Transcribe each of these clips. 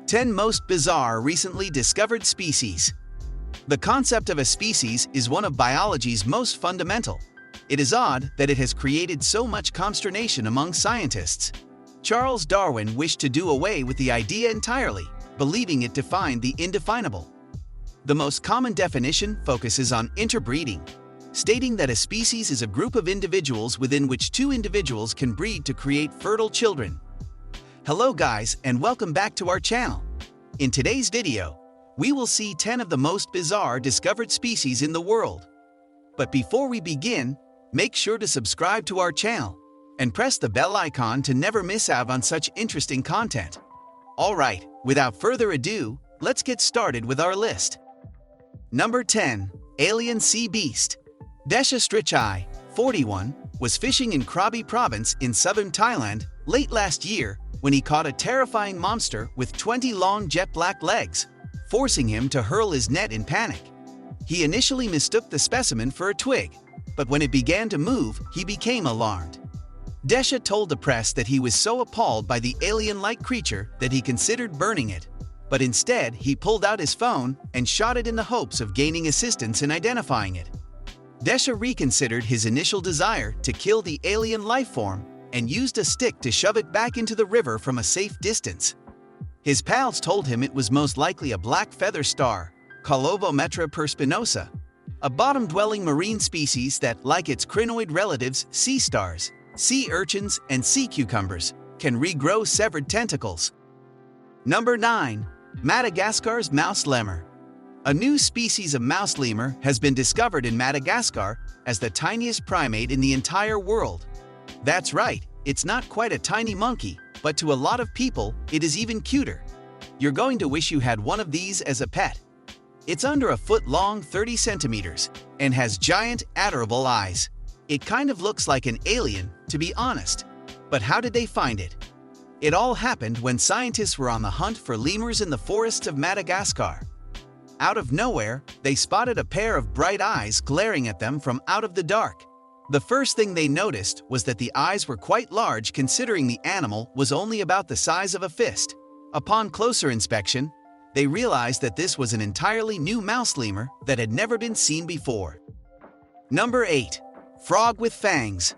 10 Most Bizarre Recently Discovered Species. The concept of a species is one of biology's most fundamental. It is odd that it has created so much consternation among scientists. Charles Darwin wished to do away with the idea entirely, believing it defined the indefinable. The most common definition focuses on interbreeding, stating that a species is a group of individuals within which two individuals can breed to create fertile children. Hello guys, and welcome back to our channel. In today's video, we will see 10 of the most bizarre discovered species in the world. But before we begin, make sure to subscribe to our channel and press the bell icon to never miss out on such interesting content. Alright, without further ado, let's get started with our list. Number 10. Alien Sea Beast. Desha Strichai, 41, was fishing in Krabi Province in southern Thailand late last year when he caught a terrifying monster with 20 long jet black legs, forcing him to hurl his net in panic. He initially mistook the specimen for a twig, but when it began to move, he became alarmed. Desha told the press that he was so appalled by the alien-like creature that he considered burning it, but instead he pulled out his phone and shot it in the hopes of gaining assistance in identifying it. Desha reconsidered his initial desire to kill the alien life form and used a stick to shove it back into the river from a safe distance. His pals told him it was most likely a black feather star, Colovometra perspinosa, a bottom-dwelling marine species that, like its crinoid relatives, sea stars, sea urchins, and sea cucumbers, can regrow severed tentacles. Number 9. Madagascar's mouse lemur. A new species of mouse lemur has been discovered in Madagascar as the tiniest primate in the entire world. That's right, it's not quite a tiny monkey, but to a lot of people, it is even cuter. You're going to wish you had one of these as a pet. It's under a foot long, 30 centimeters, and has giant, adorable eyes. It kind of looks like an alien, to be honest. But how did they find it? It all happened when scientists were on the hunt for lemurs in the forests of Madagascar. Out of nowhere, they spotted a pair of bright eyes glaring at them from out of the dark. The first thing they noticed was that the eyes were quite large considering the animal was only about the size of a fist. Upon closer inspection, they realized that this was an entirely new mouse lemur that had never been seen before. Number 8. Frog with fangs.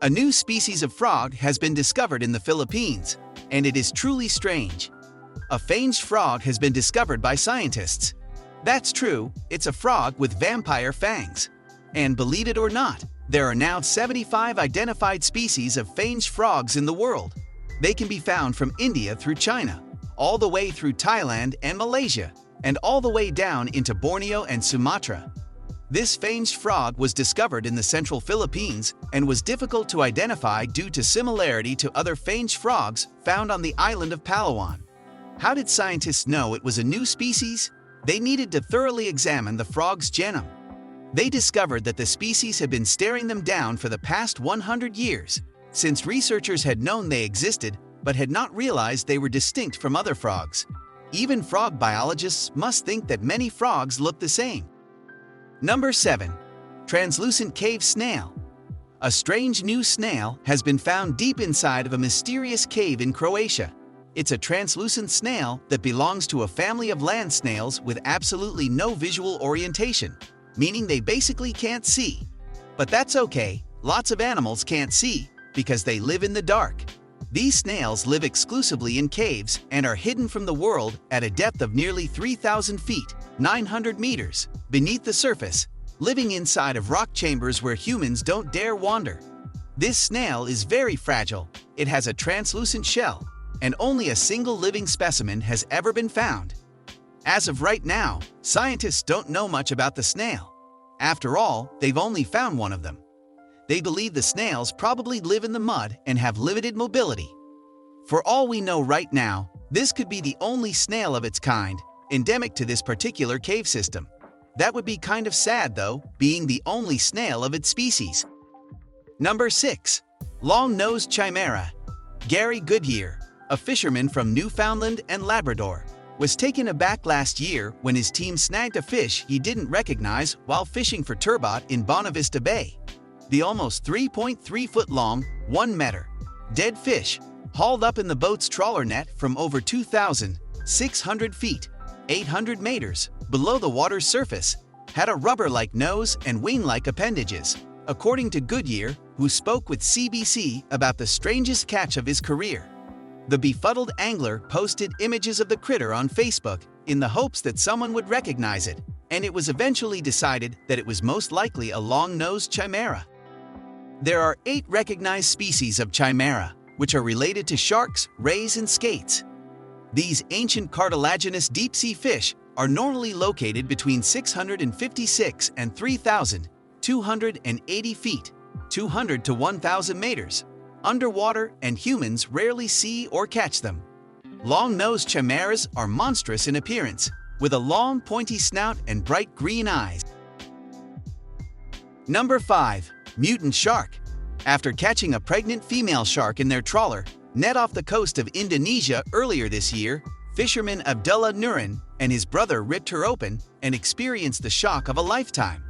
A new species of frog has been discovered in the Philippines, and it is truly strange. A fanged frog has been discovered by scientists. That's true, it's a frog with vampire fangs. And believe it or not, there are now 75 identified species of fanged frogs in the world. They can be found from India through China, all the way through Thailand and Malaysia, and all the way down into Borneo and Sumatra. This fanged frog was discovered in the central Philippines and was difficult to identify due to similarity to other fanged frogs found on the island of Palawan. How did scientists know it was a new species? They needed to thoroughly examine the frog's genome. They discovered that the species had been staring them down for the past 100 years, since researchers had known they existed but had not realized they were distinct from other frogs. Even frog biologists must think that many frogs look the same. Number 7. Translucent cave snail. A strange new snail has been found deep inside of a mysterious cave in Croatia. It's a translucent snail that belongs to a family of land snails with absolutely no visual orientation, meaning they basically can't see. But that's okay, lots of animals can't see because they live in the dark. These snails live exclusively in caves and are hidden from the world at a depth of nearly 3,000 feet, 900 meters, beneath the surface, living inside of rock chambers where humans don't dare wander. This snail is very fragile. It has a translucent shell, and only a single living specimen has ever been found. As of right now, scientists don't know much about the snail. After all, they've only found one of them. They believe the snails probably live in the mud and have limited mobility. For all we know right now, this could be the only snail of its kind, endemic to this particular cave system. That would be kind of sad though, being the only snail of its species. Number 6. Long-nosed chimera. Gary Goodyear, a fisherman from Newfoundland and Labrador, was taken aback last year when his team snagged a fish he didn't recognize while fishing for turbot in Bonavista Bay. The almost 3.3-foot-long, 1-meter, dead fish, hauled up in the boat's trawler net from over 2,000 600 feet, 800 meters, below the water's surface, had a rubber-like nose and wing-like appendages, according to Goodyear, who spoke with CBC about the strangest catch of his career. The befuddled angler posted images of the critter on Facebook in the hopes that someone would recognize it, and it was eventually decided that it was most likely a long-nosed chimera. There are 8 recognized species of chimera, which are related to sharks, rays, and skates. These ancient cartilaginous deep-sea fish are normally located between 656 and 3,280 feet, 200 to 1,000 meters, underwater, and humans rarely see or catch them. Long-nosed chimeras are monstrous in appearance, with a long, pointy snout and bright green eyes. Number 5. Mutant shark. After catching a pregnant female shark in their trawler net off the coast of Indonesia earlier this year, fisherman Abdullah Nurin and his brother ripped her open and experienced the shock of a lifetime.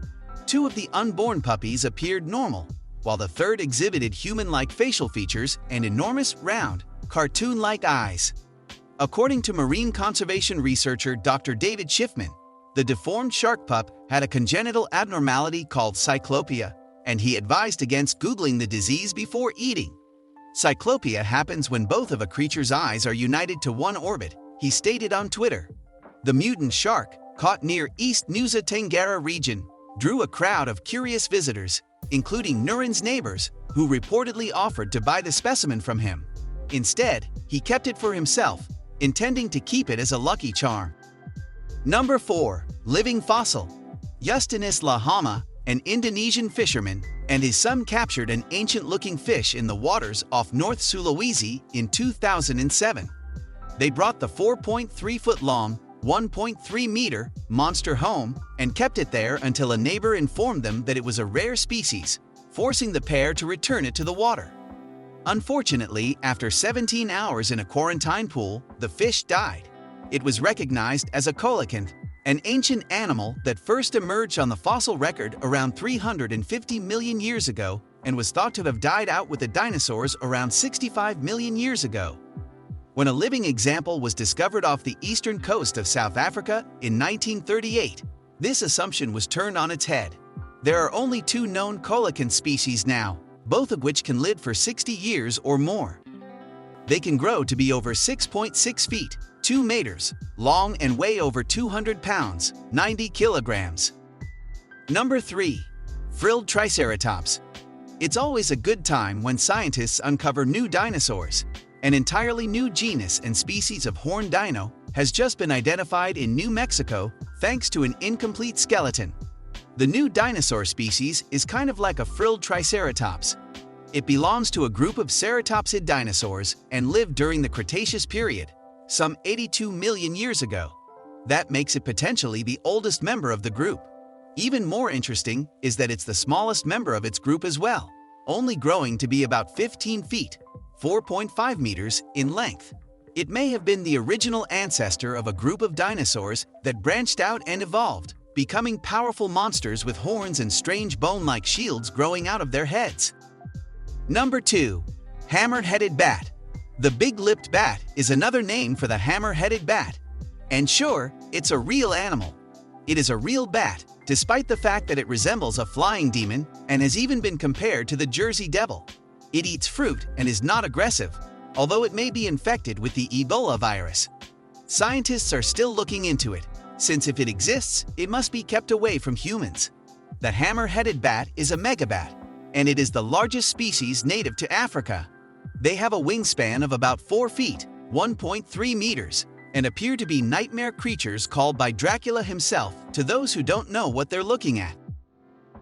2 of the unborn puppies appeared normal, while the third exhibited human-like facial features and enormous, round, cartoon-like eyes. According to marine conservation researcher Dr. David Schiffman, the deformed shark pup had a congenital abnormality called cyclopia, and he advised against Googling the disease before eating. Cyclopia happens when both of a creature's eyes are united to one orbit, he stated on Twitter. The mutant shark, caught near East Nusa Tenggara region, drew a crowd of curious visitors, including Nurin's neighbors, who reportedly offered to buy the specimen from him. Instead, he kept it for himself, intending to keep it as a lucky charm. Number 4. Living fossil. Justinus Lahama, an Indonesian fisherman, and his son captured an ancient-looking fish in the waters off North Sulawesi in 2007. They brought the 4.3-foot-long, 1.3-meter monster home and kept it there until a neighbor informed them that it was a rare species, forcing the pair to return it to the water. Unfortunately, after 17 hours in a quarantine pool, the fish died. It was recognized as a coelacanth, an ancient animal that first emerged on the fossil record around 350 million years ago and was thought to have died out with the dinosaurs around 65 million years ago. When a living example was discovered off the eastern coast of South Africa in 1938, this assumption was turned on its head. There are only 2 known coelacanth species now, both of which can live for 60 years or more. They can grow to be over 6.6 feet, 2 meters, long and weigh over 200 pounds, 90 kilograms. Number 3. Frilled triceratops. It's always a good time when scientists uncover new dinosaurs. An entirely new genus and species of horned dino has just been identified in New Mexico thanks to an incomplete skeleton. The new dinosaur species is kind of like a frilled triceratops. It belongs to a group of ceratopsid dinosaurs and lived during the Cretaceous period, some 82 million years ago. That makes it potentially the oldest member of the group. Even more interesting is that it's the smallest member of its group as well, only growing to be about 15 feet, 4.5 meters in length. It may have been the original ancestor of a group of dinosaurs that branched out and evolved, becoming powerful monsters with horns and strange bone-like shields growing out of their heads. Number 2. Hammerheaded bat. The big-lipped bat is another name for the hammerheaded bat. And sure, it's a real animal. It is a real bat, despite the fact that it resembles a flying demon and has even been compared to the Jersey Devil. It eats fruit and is not aggressive, although it may be infected with the Ebola virus. Scientists are still looking into it, since if it exists, it must be kept away from humans. The hammer-headed bat is a megabat, and it is the largest species native to Africa. They have a wingspan of about 4 feet, 1.3 meters, and appear to be nightmare creatures called by Dracula himself to those who don't know what they're looking at.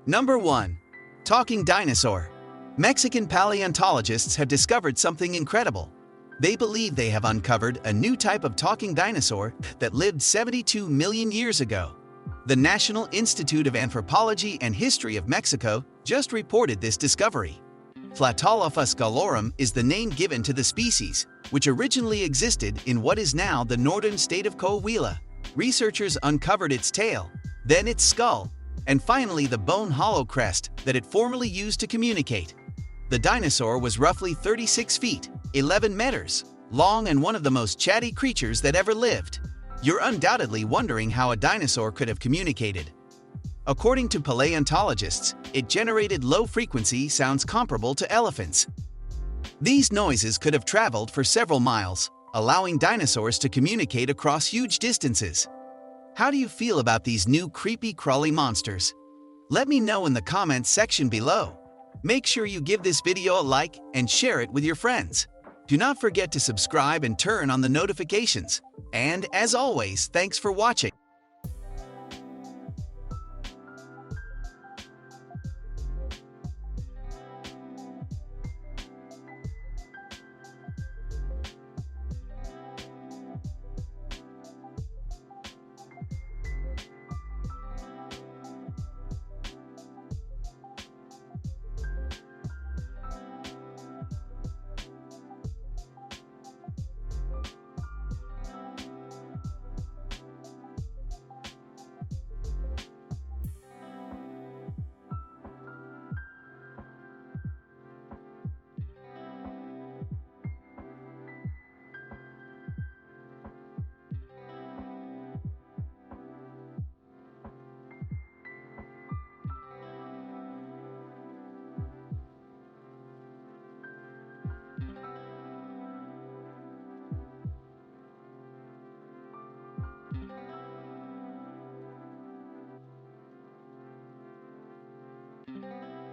Number 1. Talking dinosaur. Mexican paleontologists have discovered something incredible. They believe they have uncovered a new type of talking dinosaur that lived 72 million years ago. The National Institute of Anthropology and History of Mexico just reported this discovery. Flatolophus gallorum is the name given to the species, which originally existed in what is now the northern state of Coahuila. Researchers uncovered its tail, then its skull, and finally the bone-hollow crest that it formerly used to communicate. The dinosaur was roughly 36 feet, 11 meters, long and one of the most chatty creatures that ever lived. You're undoubtedly wondering how a dinosaur could have communicated. According to paleontologists, it generated low-frequency sounds comparable to elephants. These noises could have traveled for several miles, allowing dinosaurs to communicate across huge distances. How do you feel about these new creepy crawly monsters? Let me know in the comments section below. Make sure you give this video a like and share it with your friends. Do not forget to subscribe and turn on the notifications. And as always, thanks for watching.